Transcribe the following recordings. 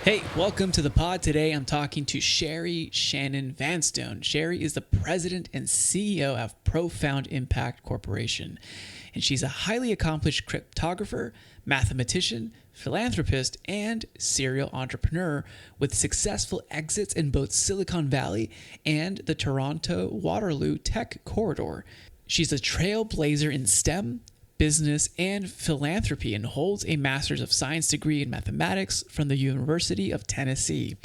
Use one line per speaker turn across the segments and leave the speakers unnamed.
Hey, welcome to the pod. Today I'm talking to Sherry Shannon-Vanstone. Sherry is the president and CEO of Profound Impact Corporation, and she's a highly accomplished cryptographer, mathematician, philanthropist, and serial entrepreneur with successful exits in both Silicon Valley and the Toronto-Waterloo tech corridor. She's a trailblazer in STEM, business, and philanthropy, and holds a Master's of Science degree in mathematics from the University of Tennessee.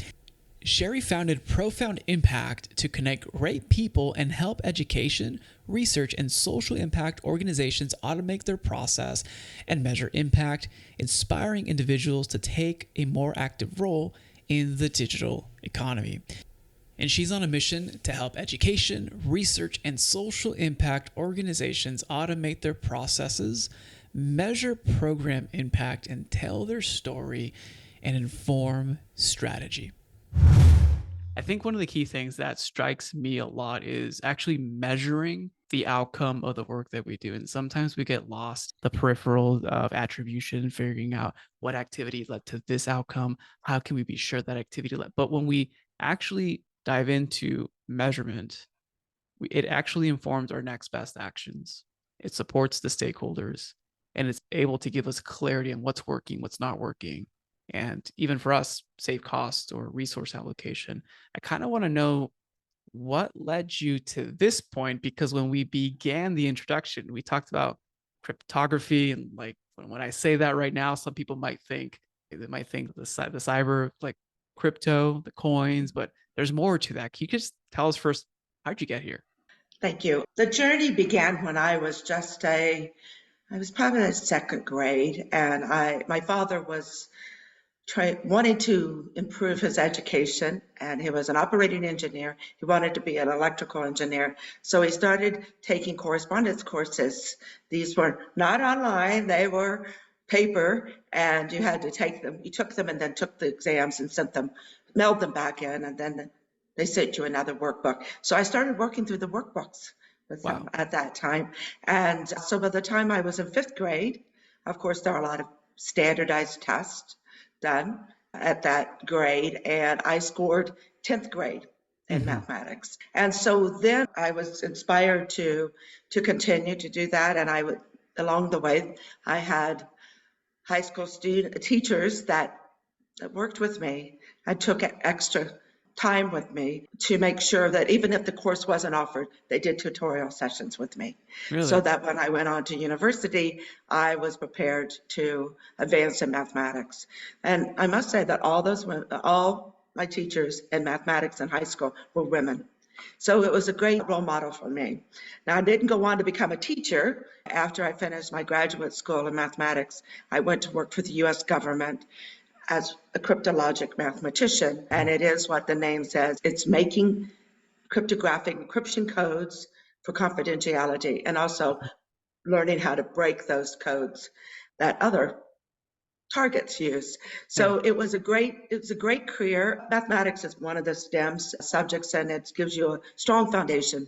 Sherry founded Profound Impact to connect great people and help education, research, and social impact organizations automate their process and measure impact, inspiring individuals to take a more active role in the digital economy. And she's on a mission to help education, research, and social impact organizations automate their processes, measure program impact, and tell their story and inform strategy. I think one of the key things that strikes me a lot is actually measuring the outcome of the work that we do. And sometimes we get lost the peripheral of attribution, figuring out what activity led to this outcome. How can we be sure that activity led? But when we actually dive into measurement, it actually informs our next best actions. It supports the stakeholders, and it's able to give us clarity on what's working, what's not working, and even for us, save costs or resource allocation. I kind of want to know what led you to this point, because when we began the introduction, we talked about cryptography, and like when I say that right now, some people might think the cyber, like crypto, the coins, but there's more to that. Can you just tell us first, how'd you get here?
Thank you. The journey began when I was I was probably in second grade, and my father was wanting to improve his education, and he was an operating engineer. He wanted to be an electrical engineer, so he started taking correspondence courses. These were not online; they were paper, and you had to take them. You took them and then took the exams and mailed them back in, and then they sent you another workbook. So I started working through the workbooks with him at that time. And so by the time I was in fifth grade, of course, there are a lot of standardized tests done at that grade, and I scored 10th grade in mathematics. And so then I was inspired to continue to do that, and along the way, I had high school teachers that worked with me and took extra time with me to make sure that even if the course wasn't offered, they did tutorial sessions with me.
Really?
So that when I went on to university, I was prepared to advance in mathematics. And I must say that all my teachers in mathematics in high school were women. So it was a great role model for me. Now, I didn't go on to become a teacher. After I finished my graduate school in mathematics, I went to work for the US government as a cryptologic mathematician, and it is what the name says. It's making cryptographic encryption codes for confidentiality, and also learning how to break those codes that other targets use. So it was a great career. Mathematics is one of the STEM subjects, and it gives you a strong foundation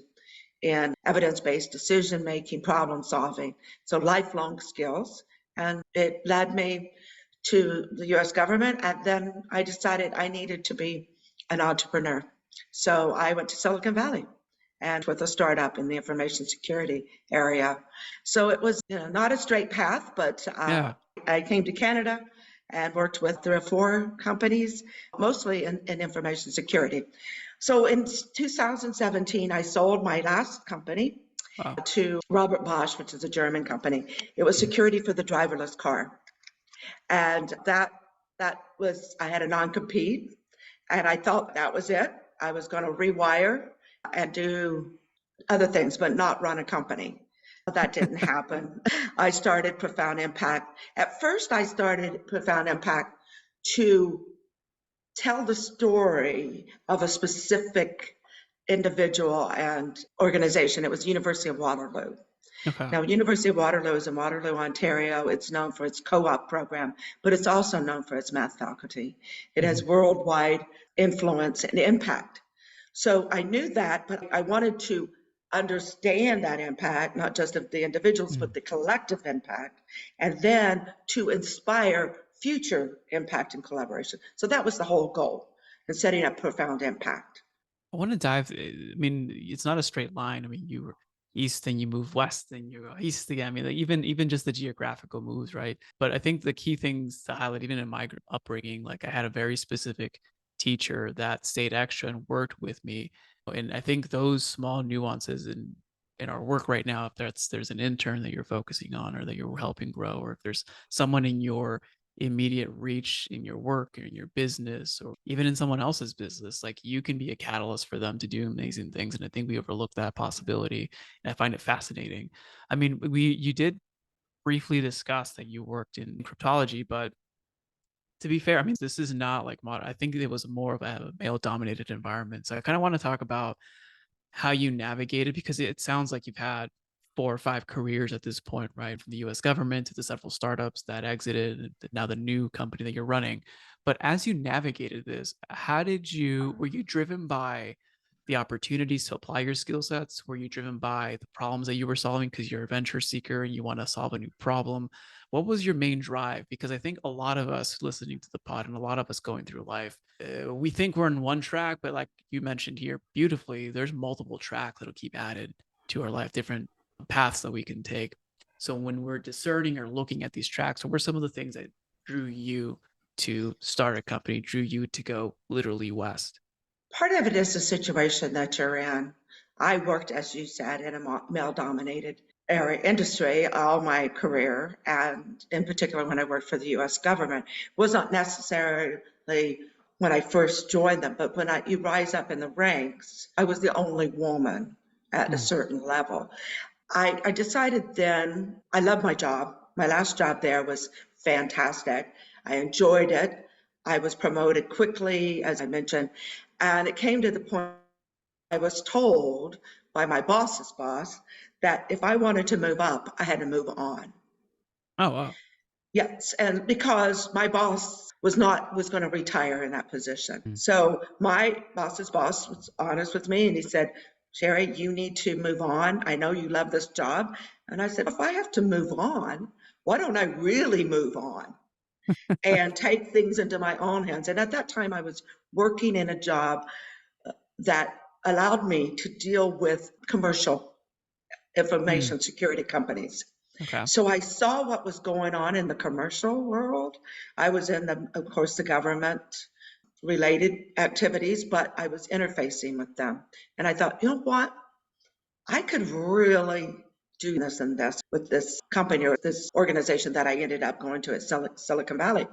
in evidence-based decision-making, problem solving, so lifelong skills. And it led me to the US government, and then I decided I needed to be an entrepreneur. So I went to Silicon Valley and with a startup in the information security area. So it was not a straight path, but I came to Canada and worked with 3 or 4 companies, mostly in information security. So in 2017, I sold my last company to Robert Bosch, which is a German company. It was security for the driverless car. And that was, I had a non-compete, and I thought that was it. I was going to rewire and do other things, but not run a company. That didn't happen. I started Profound Impact. At first, I started Profound Impact to tell the story of a specific individual and organization. It was University of Waterloo.
Okay.
Now, University of Waterloo is in Waterloo, Ontario. It's known for its co-op program, but it's also known for its math faculty. It has worldwide influence and impact. So I knew that, but I wanted to understand that impact, not just of the individuals, but the collective impact, and then to inspire future impact and collaboration. So that was the whole goal in setting up profound impact.
I want to dive. I mean, it's not a straight line. I mean, you were east, then you move west, then you go east again. I mean, like even just the geographical moves, right? But I think the key things to highlight, even in my upbringing, like I had a very specific teacher that stayed extra and worked with me, and I think those small nuances in our work right now, if there's an intern that you're focusing on or that you're helping grow, or if there's someone in your immediate reach in your work or in your business or even in someone else's business, like you can be a catalyst for them to do amazing things. And I think we overlook that possibility. And I find it fascinating. I mean, you did briefly discuss that you worked in cryptology, but to be fair, I mean, this is not like modern. I think it was more of a male dominated environment. So I kind of want to talk about how you navigated, because it sounds like you've had 4 or 5 careers at this point, right? From the US government to the several startups that exited, and now the new company that you're running. But as you navigated this, were you driven by the opportunities to apply your skill sets? Were you driven by the problems that you were solving because you're a venture seeker and you want to solve a new problem? What was your main drive? Because I think a lot of us listening to the pod and a lot of us going through life, we think we're in one track, but like you mentioned here beautifully, there's multiple tracks that'll keep added to our life, different paths that we can take. So when we're discerning or looking at these tracks, what were some of the things that drew you to start a company, drew you to go literally west?
Part of it is the situation that you're in. I worked, as you said, in a male-dominated area industry all my career, and in particular when I worked for the U.S. government. It was not necessarily when I first joined them, but when you rise up in the ranks, I was the only woman at a certain level. I decided then, I love my job. My last job there was fantastic. I enjoyed it. I was promoted quickly, as I mentioned, and it came to the point I was told by my boss's boss that if I wanted to move up, I had to move on.
Oh, wow.
Yes, and because my boss was going to retire in that position. So my boss's boss was honest with me and he said, Sherry, you need to move on. I know you love this job. And I said, if I have to move on, why don't I really move on and take things into my own hands? And at that time, I was working in a job that allowed me to deal with commercial information security companies.
Okay.
So I saw what was going on in the commercial world. I was in of course, the government related activities, but I was interfacing with them. And I thought, you know what? I could really do this and this with this company or this organization that I ended up going to at Silicon Valley.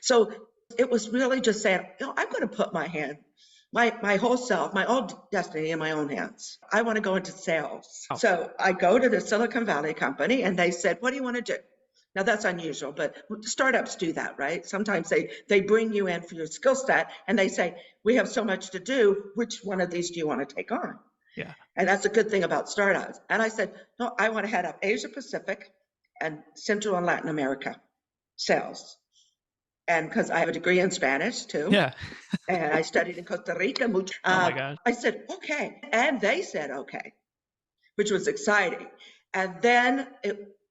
So it was really just saying, I'm going to put my whole self, my own destiny in my own hands. I want to go into sales.
Oh.
So I go to the Silicon Valley company and they said, what do you want to do? Now that's unusual, but startups do that, right? Sometimes they bring you in for your skill set and they say, we have so much to do. Which one of these do you want to take on?
Yeah.
And that's a good thing about startups. And I said, no, I want to head up Asia Pacific and Central and Latin America sales. And because I have a degree in Spanish too.
Yeah.
And I studied in Costa Rica.
Oh my gosh.
I said, okay. And they said, okay, which was exciting. And then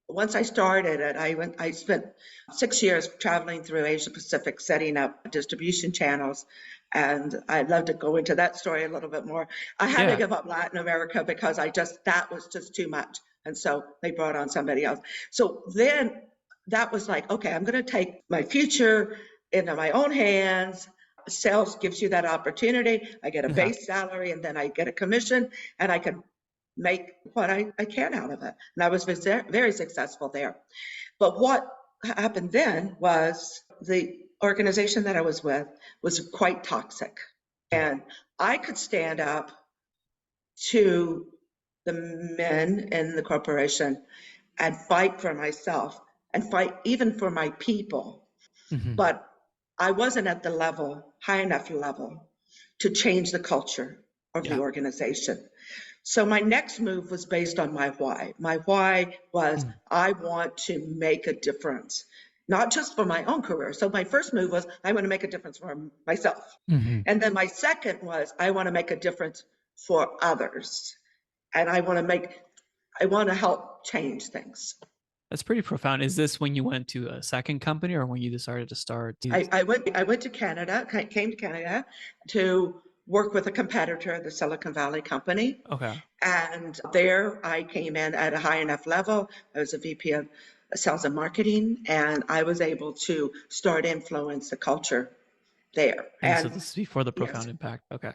once I started it, I spent 6 years traveling through Asia Pacific, setting up distribution channels. And I'd love to go into that story a little bit more. I had to give up Latin America because that was just too much. And so they brought on somebody else. So then that was like, okay, I'm going to take my future into my own hands. Sales gives you that opportunity. I get a base salary and then I get a commission and I can make what I can out of it. And I was very successful there. But what happened then was the organization that I was with was quite toxic. And I could stand up to the men in the corporation and fight for myself and fight even for my people. But I wasn't at the high enough level to change the culture of the organization. So my next move was based on my why. My why was I want to make a difference, not just for my own career. So my first move was I want to make a difference for myself. And then my second was I want to make a difference for others. And I want to help change things.
That's pretty profound. Is this when you went to a second company or when you decided to start?
I went to Canada, came to Canada to work with a competitor, the Silicon Valley company.
Okay.
And there I came in at a high enough level. I was a VP of sales and marketing, and I was able to start influence the culture there.
And so
And
this is before the
yes,
profound impact. Okay.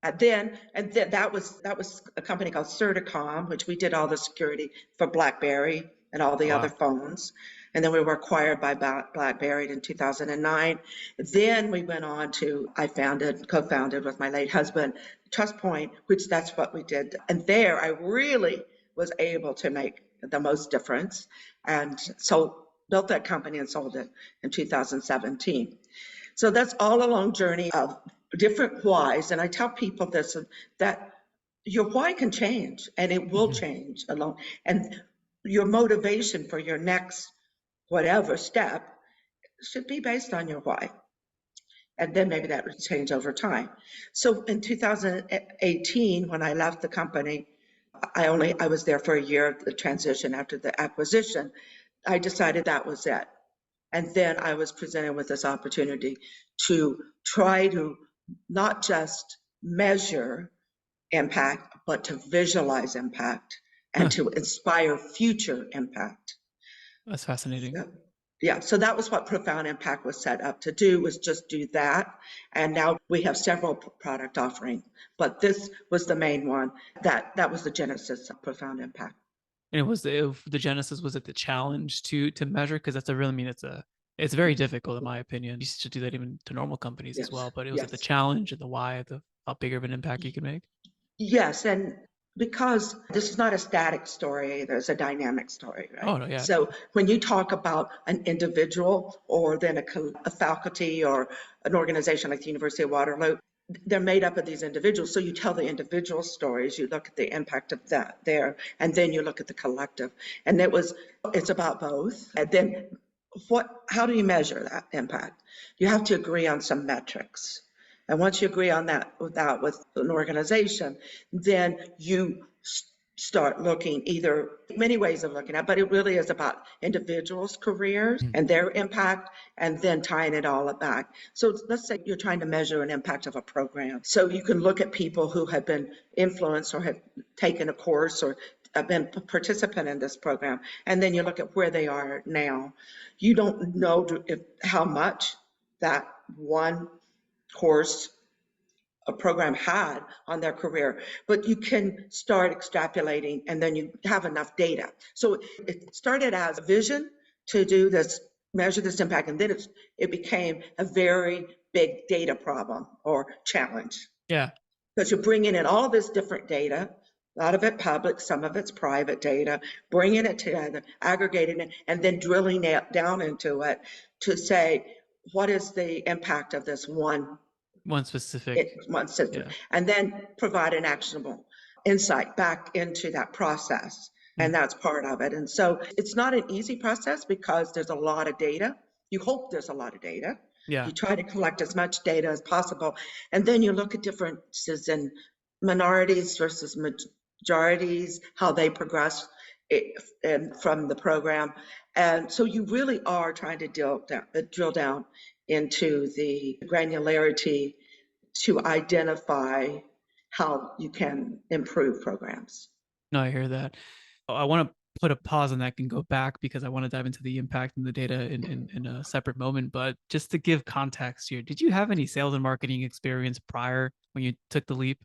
and then that was a company called Certicom, which we did all the security for BlackBerry and all
Oh,
the other
wow.
phones. And then we were acquired by BlackBerry in 2009. Then we went on to co-founded with my late husband, TrustPoint, which that's what we did. And there I really was able to make the most difference. And so built that company and sold it in 2017. So that's all a long journey of different whys. And I tell people this, that your why can change and it will
Mhm.
change along. And your motivation for your next whatever step should be based on your why. And then maybe that would change over time. So in 2018, when I left the company, I was there for a year, the transition after the acquisition. I decided that was it. And then I was presented with this opportunity to try to not just measure impact, but to visualize impact and to inspire future impact.
That's fascinating.
So, yeah, so that was what Profound Impact was set up to do, was just do that. And now we have several product offerings, but this was the main one. That was the genesis of Profound Impact.
And it was the genesis, was it the challenge to measure? Because that's a really, I mean, it's very difficult in my opinion. You should do that even to normal companies as
Yes,
well. But it was at the
yes.
challenge and the why, the how bigger of an impact you can make.
Yes, and because this is not a static story, there's a dynamic story, right?
Oh no, yeah.
So when you talk about an individual or then a faculty or an organization like the University of Waterloo, they're made up of these individuals. So you tell the individual stories, you look at the impact of that there, and then you look at the collective. And it's about both. And then how do you measure that impact? You have to agree on some metrics. And once you agree on that with an organization, then you start looking either many ways of looking at, but it really is about individuals' careers
Mhm.
and their impact, and then tying it all back. So let's say you're trying to measure an impact of a program. So you can look at people who have been influenced or have taken a course or have been a participant in this program, and then you look at where they are now. You don't know how much that one course a program had on their career, but you can start extrapolating and then you have enough data. So it started as a vision to do this, measure this impact, and then it became a very big data problem or challenge
Yeah.
because you're bringing in all this different data, a lot of it public, some of it's private data, bringing it together, aggregating it, and then drilling it down into it to say, what is the impact of this
One specific.
one system,
Yeah.
and then provide an actionable insight back into that process. And
Mhm.
that's part of it. And so it's not an easy process because there's a lot of data. You hope there's a lot of data.
Yeah.
You try to collect as much data as possible. And then you look at differences in minorities versus majorities, how they progress from the program. And so you really are trying to drill down into the granularity to identify how you can improve programs.
No, I hear that. I want to put a pause on that and go back because I want to dive into the impact and the data in a separate moment. But just to give context here, did you have any sales and marketing experience prior when you took the leap?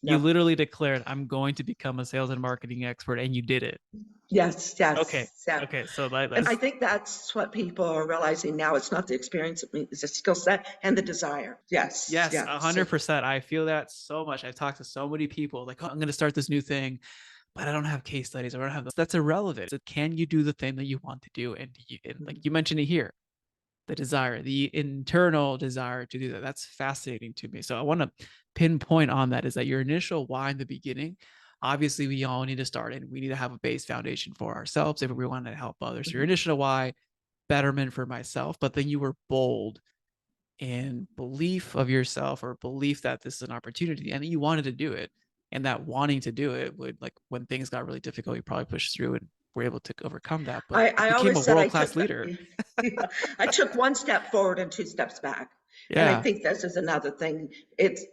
You
No.
literally declared, I'm going to become a sales and marketing expert, and you did it.
Yes,
Okay.
yes, yeah.
Okay. So
And I
that's
think that's what people are realizing now. It's not the experience, it's the skill set and the desire. Yes,
yes,
yeah. So,
100%. I feel that so much. I've talked to so many people like, oh, I'm going to start this new thing, but I don't have case studies. I don't have this. That's irrelevant. So can you do the thing that you want to do? And like you mentioned it here, the desire, the internal desire to do that. That's fascinating to me. So I want to pinpoint on that is that your initial why in the beginning, obviously we all need to start and we need to have a base foundation for ourselves if we want to help others. So your
mhm,
initial why, betterment for myself, but then you were bold in belief of yourself or belief that this is an opportunity and you wanted to do it. And that wanting to do it would like when things got really difficult, you probably pushed through and were able to overcome that, but you
I
became a
always said
world-class leader.
I took one step forward and two steps back. And I
Yeah.
think this is another thing. It's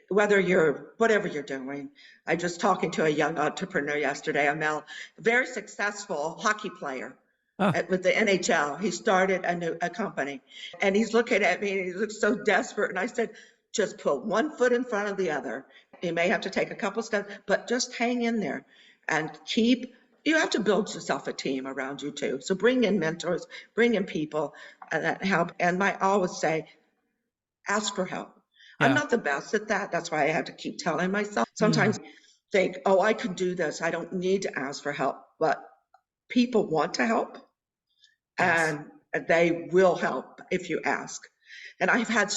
whatever you're doing. I just talking to a young entrepreneur yesterday, a male, very successful hockey player
Oh,
with the NHL. He started a company, and he's looking at me and he looks so desperate. And I said, just put one foot in front of the other. You may have to take a couple steps, but just hang in there and you have to build yourself a team around you too. So bring in mentors, bring in people that help. And I always say, ask for help. I'm
yeah.
not the best at that. That's why I have to keep telling myself.
Yeah.
Sometimes I think, oh, I can do this. I don't need to ask for help. But people want to help,
Yes.
and they will help if you ask. And I've had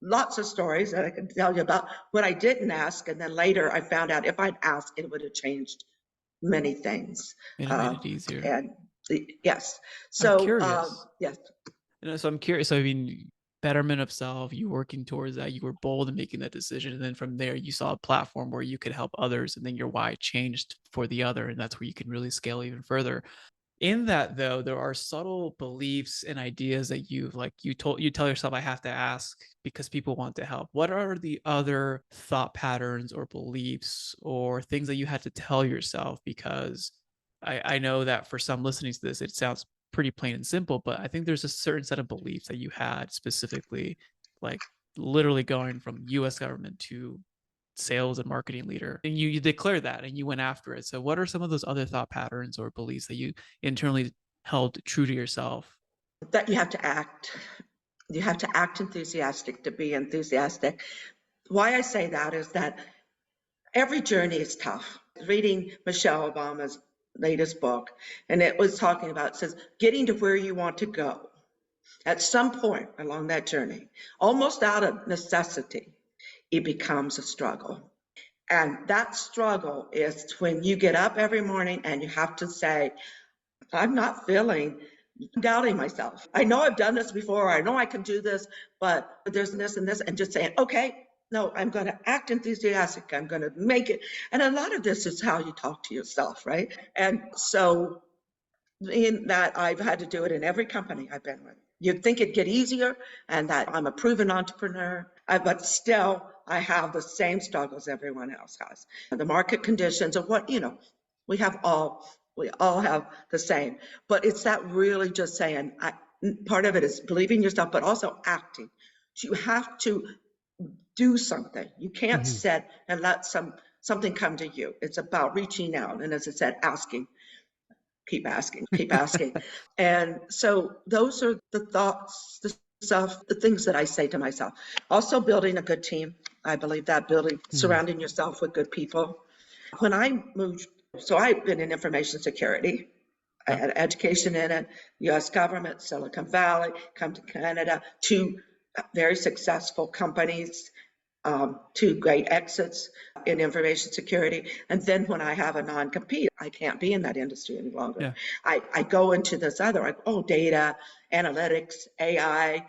lots of stories that I can tell you about when I didn't ask, and then later I found out if I'd asked, it would have changed many things.
And it made
Uh,
it easier.
and yes,
I'm
so
curious.
yes,
So I'm curious. So I mean, betterment of self, you working towards that, you were bold in making that decision. And then from there, you saw a platform where you could help others. And then your why changed for the other. And that's where you can really scale even further. In that though, there are subtle beliefs and ideas that you tell yourself, I have to ask because people want to help. What are the other thought patterns or beliefs or things that you had to tell yourself? Because I know that for some listening to this, it sounds pretty plain and simple, but I think there's a certain set of beliefs that you had specifically, like literally going from US government to sales and marketing leader, and you declare that and you went after it. So what are some of those other thought patterns or beliefs that you internally held true to yourself?
that you have to act. You have to act enthusiastic to be enthusiastic. Why I say that is that every journey is tough. Reading Michelle Obama's latest book, and it was talking about, it says, getting to where you want to go. At some point along that journey, almost out of necessity, it becomes a struggle. And that struggle is when you get up every morning and you have to say, I'm not feeling, doubting myself. I know I've done this before. I know I can do this, but there's this and this, and just saying, okay, no, I'm going to act enthusiastic. I'm going to make it. And a lot of this is how you talk to yourself, right? And so in that, I've had to do it in every company I've been with. You'd think it'd get easier and that I'm a proven entrepreneur, but still I have the same struggles everyone else has. The market conditions of what, we have we all have the same, but it's that really just saying, part of it is believing yourself, but also acting. You have to do something. You can't
Mhm.
sit and let something come to you. It's about reaching out. And as I said, asking, keep asking, keep asking. And so those are the thoughts, the stuff, the things that I say to myself. Also building a good team. I believe that building,
Mhm.
surrounding yourself with good people. When I moved, so I've been in information security. I
Yeah.
had education in it, US government, Silicon Valley, come to Canada, two very successful companies, two great exits in information security. And then when I have a non-compete, I can't be in that industry any longer.
Yeah.
I go into this other, data, analytics, AI.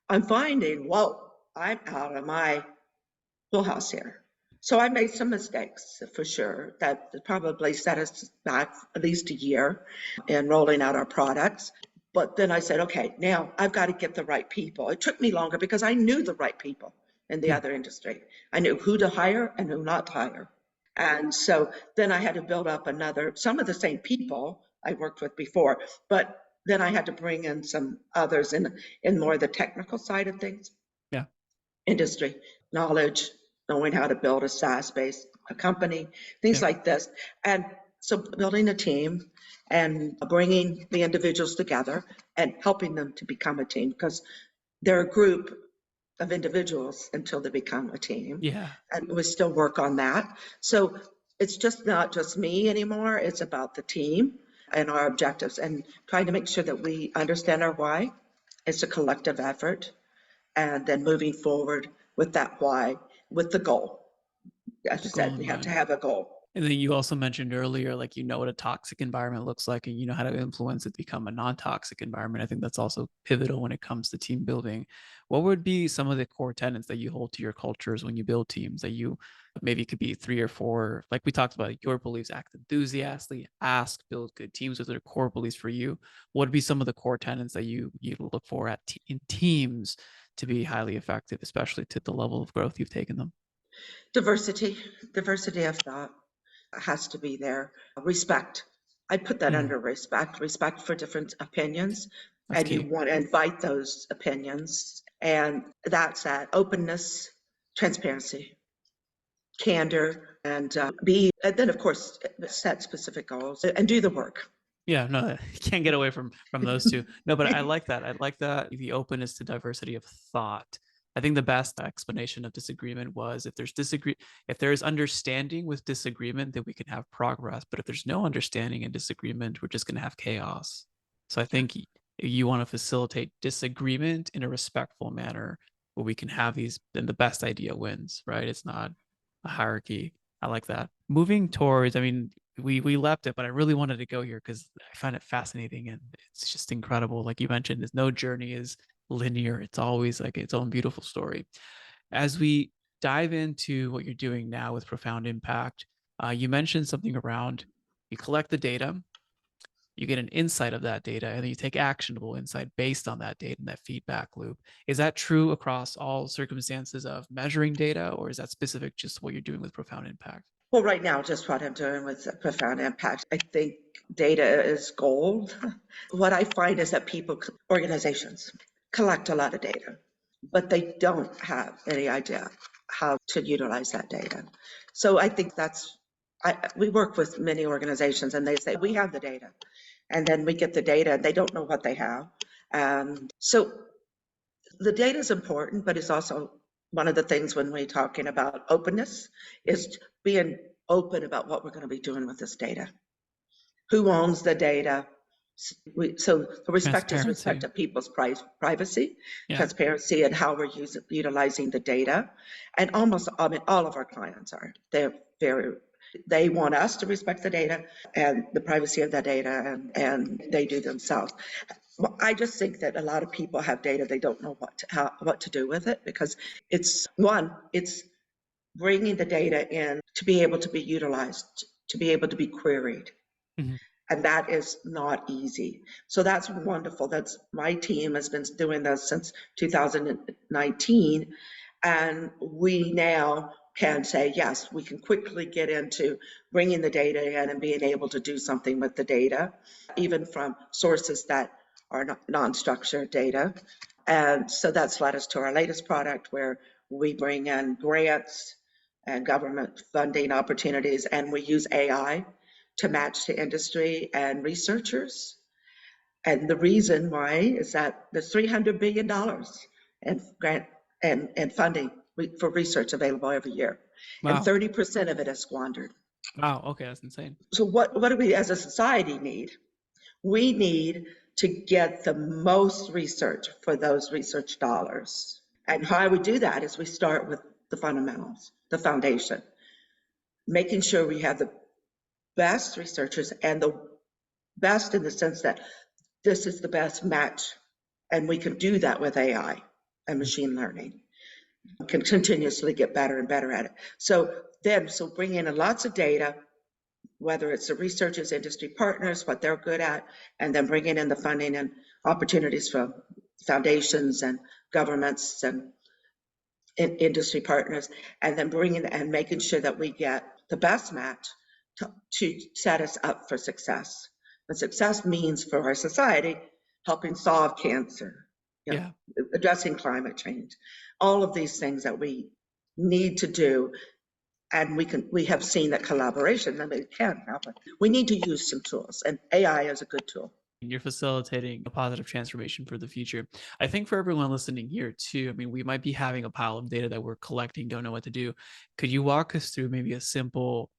I'm finding, whoa, I'm out of my wheelhouse here. So I made some mistakes for sure that probably set us back at least a year in rolling out our products. But then I said, okay, now I've got to get the right people. It took me longer because I knew the right people in the
Hmm.
other industry. I knew who to hire and who not to hire. And so then I had to build up some of the same people I worked with before, but then I had to bring in some others in more the technical side of things,
Yeah.
industry knowledge, knowing how to build a SaaS-based company, things
Yeah.
like this. And so building a team and bringing the individuals together and helping them to become a team, because they're a group of individuals until they become a team.
Yeah.
And we still work on that. So it's just not just me anymore. It's about the team and our objectives and trying to make sure that we understand our why. It's a collective effort, and then moving forward with that why, with the goal. As
The
I
goal
said,
in
we have to
mind.
have a goal.
And then you also mentioned earlier, like, you know what a toxic environment looks like and you know how to influence it to become a non-toxic environment. I think that's also pivotal when it comes to team building. What would be some of the core tenets that you hold to your cultures when you build teams that you maybe it could be three or four, like we talked about, your beliefs, act enthusiastically, ask, build good teams with their core beliefs for you. What would be some of the core tenets that you look for in teams to be highly effective, especially to the level of growth you've taken them?
Diversity, diversity of thought has to be there. Respect. I put that
Mhm.
under respect, respect for different opinions,
That's
and you
key.
want to invite those opinions. And that's that openness, transparency, candor, and and then of course, set specific goals and do the work.
Yeah, no, you can't get away from those two. No, but I like that. I like that the openness to diversity of thought. I think the best explanation of disagreement was if there is understanding with disagreement, then we can have progress. But if there's no understanding and disagreement, we're just going to have chaos. So I
Yeah.
think you want to facilitate disagreement in a respectful manner where we can have these, then the best idea wins, right? It's not a hierarchy. I like that. Moving towards, I mean, we left it, but I really wanted to go here because I find it fascinating and it's just incredible. Like you mentioned, there's no journey is linear. It's always like its own beautiful story. As we dive into what you're doing now with Profound Impact, you mentioned something around you collect the data, you get an insight of that data, and then you take actionable insight based on that data and that feedback loop. Is that true across all circumstances of measuring data, or is that specific just what you're doing with Profound Impact?
Well, right now, just what I'm doing with Profound Impact, I think data is gold. What I find is that organizations collect a lot of data, but they don't have any idea how to utilize that data. So I think we work with many organizations and they say, we have the data. And then we get the data and they don't know what they have. So the data is important, but it's also one of the things when we're talking about openness is being open about what we're going to be doing with this data. Who owns the data? So the respect is respect
Transparency.
of people's privacy,
Yeah.
transparency, and how we're utilizing the data. And I mean, all of our clients they want us to respect the data and the privacy of that data, and they do themselves. Well, I just think that a lot of people have data, they don't know what to do with it because it's bringing the data in to be able to be utilized, to be able to be queried.
Mhm.
And that is not easy. So that's wonderful. That's my team has been doing this since 2019. And we now can say, yes, we can quickly get into bringing the data in and being able to do something with the data, even from sources that are non-structured data. And so that's led us to our latest product where we bring in grants and government funding opportunities, and we use AI to match to industry and researchers. And the reason why is that there's $300 billion in grant and funding for research available every year, and
Wow.
30% of it is squandered.
Wow. Okay, that's insane.
So what do we as a society need? We need to get the most research for those research dollars. And how we do that is we start with the fundamentals, the foundation, making sure we have the best researchers and the best in the sense that this is the best match. And we can do that with AI and
Mhm.
machine learning. We can continuously get better and better at it. So bring in lots of data, whether it's the researchers, industry partners, what they're good at, and then bringing in the funding and opportunities from foundations and governments and industry partners, and then bringing and making sure that we get the best match to set us up for success. And success means for our society helping solve cancer, you know,
Yeah.
addressing climate change, all of these things that we need to do. And we have seen that collaboration, I mean, it can happen. We need to use some tools, and AI is a good tool.
You're facilitating a positive transformation for the future. I think for everyone listening here too, I mean, we might be having a pile of data that we're collecting, don't know what to do. Could you walk us through maybe a simple,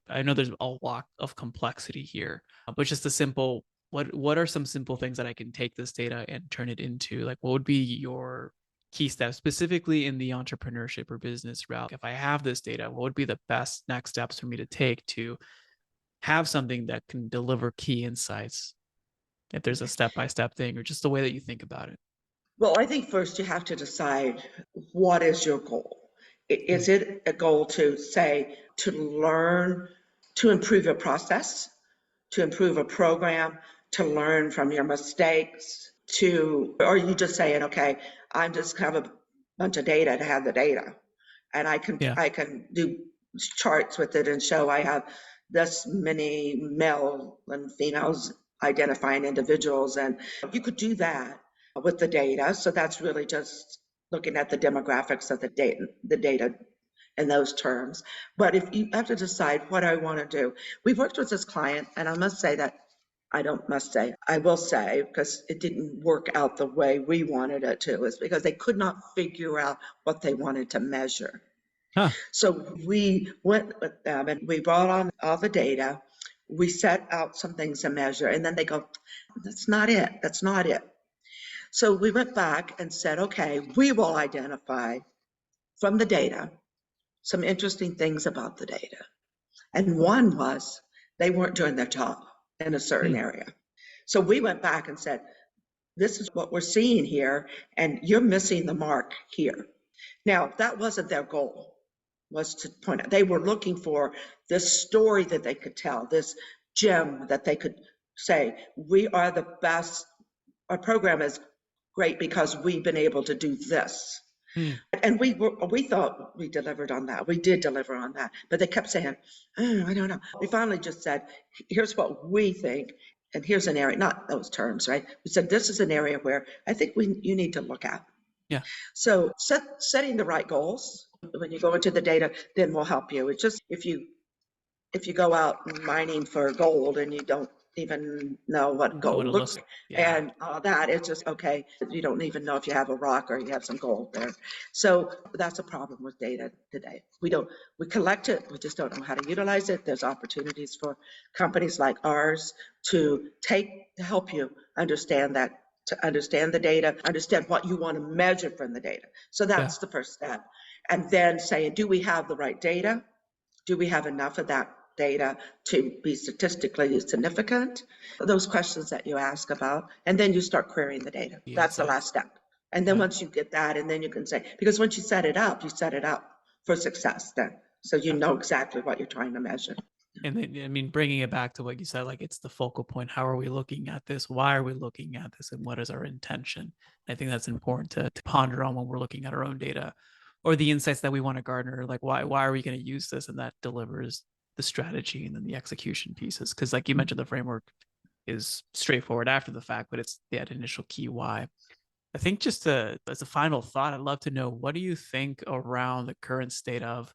I know there's a lot of complexity here, but just a simple, what are some simple things that I can take this data and turn it into? Like, what would be your key steps, specifically in the entrepreneurship or business route? If I have this data, what would be the best next steps for me to take to have something that can deliver key insights? If there's a step-by-step thing or just the way that you think about it.
Well, I think first you have to decide, what is your goal?
Mm,
Is it a goal to say, to learn, to improve a process, to improve a program, to learn from your mistakes, or are you just saying, okay, I'm just have a bunch of data to have the data, and
yeah.
I can do charts with it and show I have this many male and females identifying individuals, and you could do that with the data. So that's really just looking at the demographics of the data in those terms. But if you have to decide what I want to do, we've worked with this client, and I must say that I will say, because it didn't work out the way we wanted it to, is because they could not figure out what they wanted to measure.
Huh.
So we went with them and we brought on all the data. We set out some things to measure, and then they go, that's not it. That's not it. So we went back and said, okay, we will identify from the data some interesting things about the data. And one was they weren't doing their job in a certain
Mm,
area. So we went back and said, this is what we're seeing here, and you're missing the mark here. Now, that wasn't their goal, was to point out. They were looking for this story that they could tell, this gem that they could say, we are the best, our program is great because we've been able to do this.
mm,
And we thought we delivered on that. We did deliver on that. But they kept saying, oh, I don't know. We finally just said, here's what we think. And here's an area, not those terms, right? We said, this is an area where I think you need to look at.
yeah.
So setting the right goals when you go into the data, then will help you. It's just if you go out mining for gold and you don't even know what
Know what
gold
it
looks
looks.
like
Yeah.
and all that, it's just okay. You don't even know if you have a rock or you have some gold there. So that's a problem with data today. We collect it, we just don't know how to utilize it. There's opportunities for companies like ours to help you understand that, to understand the data, understand what you want to measure from the data. So
Yeah.
that's the first step. And then saying, do we have the right data? Do we have enough of that data to be statistically significant? Those questions that you ask about, and then you start querying the data.
The
That's the
insights.
last step. And then
Yeah.
once you get that, and then you can say, because once you set it up for success then. So you
Yeah.
know exactly what you're trying to measure.
And then, I mean, bringing it back to what you said, like it's the focal point. How are we looking at this? Why are we looking at this? And what is our intention? I think that's important to ponder on when we're looking at our own data or the insights that we want to garner. Like, why are we going to use this? And that delivers the strategy and then the execution pieces. Because, like you mentioned, the framework is straightforward after the fact, but it's that initial key why. I think just as a final thought, I'd love to know, what do you think around the current state of,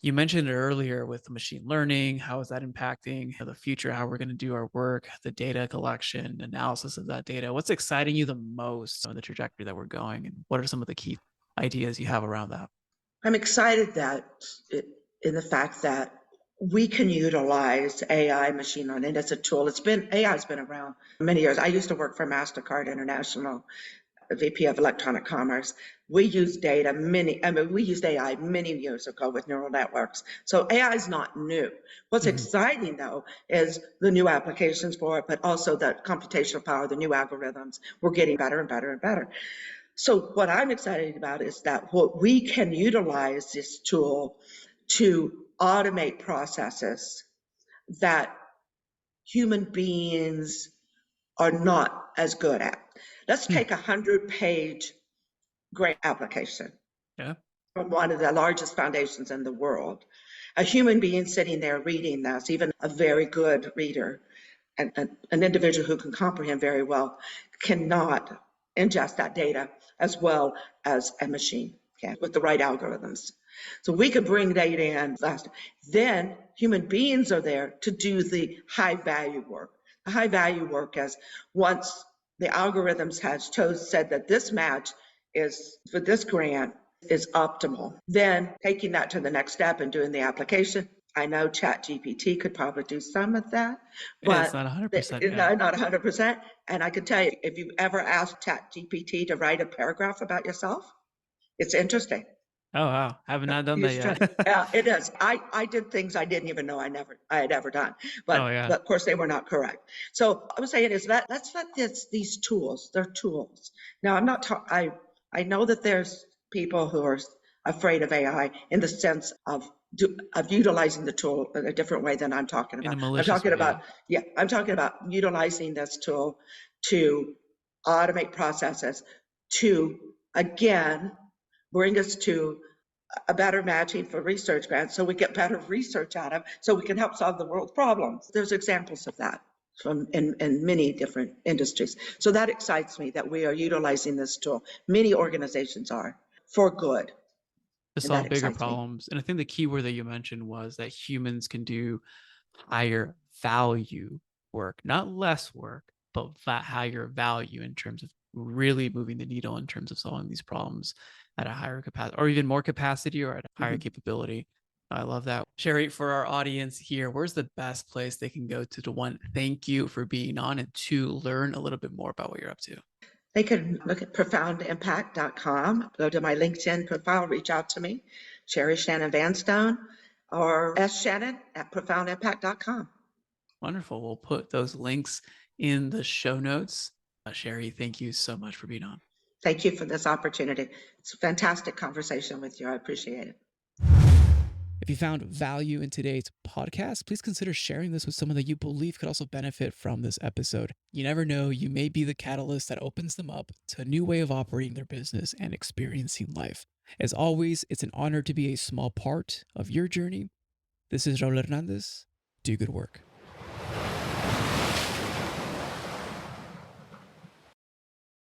you mentioned it earlier with the machine learning, how is that impacting the future, how we're going to do our work, the data collection, analysis of that data. What's exciting you the most on the trajectory that we're going, and what are some of the key ideas you have around that?
I'm excited in the fact that we can utilize AI, machine learning as a tool. AI has been around many years. I used to work for MasterCard International, VP of Electronic Commerce. We used we used AI many years ago with neural networks. So AI is not new. What's
Mhm.
exciting though is the new applications for it, but also the computational power, the new algorithms. We're getting better and better and better. So what I'm excited about is that what we can utilize this tool to automate processes that human beings are not as good at. Let's
Hmm.
take a 100-page grant application
Yeah.
from one of the largest foundations in the world. A human being sitting there reading this, even a very good reader, an individual who can comprehend very well, cannot ingest that data as well as a machine can with the right algorithms. So we could bring data in faster. Then human beings are there to do the high value work. The high value work is once the algorithms has said that this match is for this grant is optimal. Then taking that to the next step and doing the application. I know ChatGPT could probably do some of that,
It's
but
not 100%. Yeah.
not 100%. And I can tell you, if you ever asked ChatGPT to write a paragraph about yourself, It's interesting.
Oh, wow. I have not done that
Use
yet.
trend. Yeah, it is. I did things I didn't even know I had ever done,
Oh, yeah.
but of course they were not correct. So I would say it is that let's let these tools. They're tools. Now I'm not. I know that there's people who are afraid of AI in the sense of utilizing the tool in a different way than I'm talking
In a
about. I'm
malicious
talking
way, yeah.
about yeah. I'm talking about utilizing this tool to automate processes to again bring us to a better matching for research grants so we get better research out of so we can help solve the world's problems. There's examples of that from in many different industries. So that excites me that we are utilizing this tool. Many organizations are for good,
To
and that
solve bigger
excites me.
problems. And I think the key word that you mentioned was that humans can do higher value work, not less work, but higher value in terms of really moving the needle in terms of solving these problems at a higher capacity or even more capacity or at a higher
Mhm.
capability. I love that. Sherry, for our audience here, where's the best place they can go to one, thank you for being on, and two, learn a little bit more about what you're up to?
They can look at profoundimpact.com, go to my LinkedIn profile, reach out to me, Sherry Shannon-Vanstone, or Shannon at profoundimpact.com.
Wonderful. We'll put those links in the show notes. Sherry, thank you so much for being on.
Thank you for this opportunity. It's a fantastic conversation with you. I appreciate it.
If you found value in today's podcast, please consider sharing this with someone that you believe could also benefit from this episode. You never know, you may be the catalyst that opens them up to a new way of operating their business and experiencing life. As always, it's an honor to be a small part of your journey. This is Raul Hernandez. Do good work.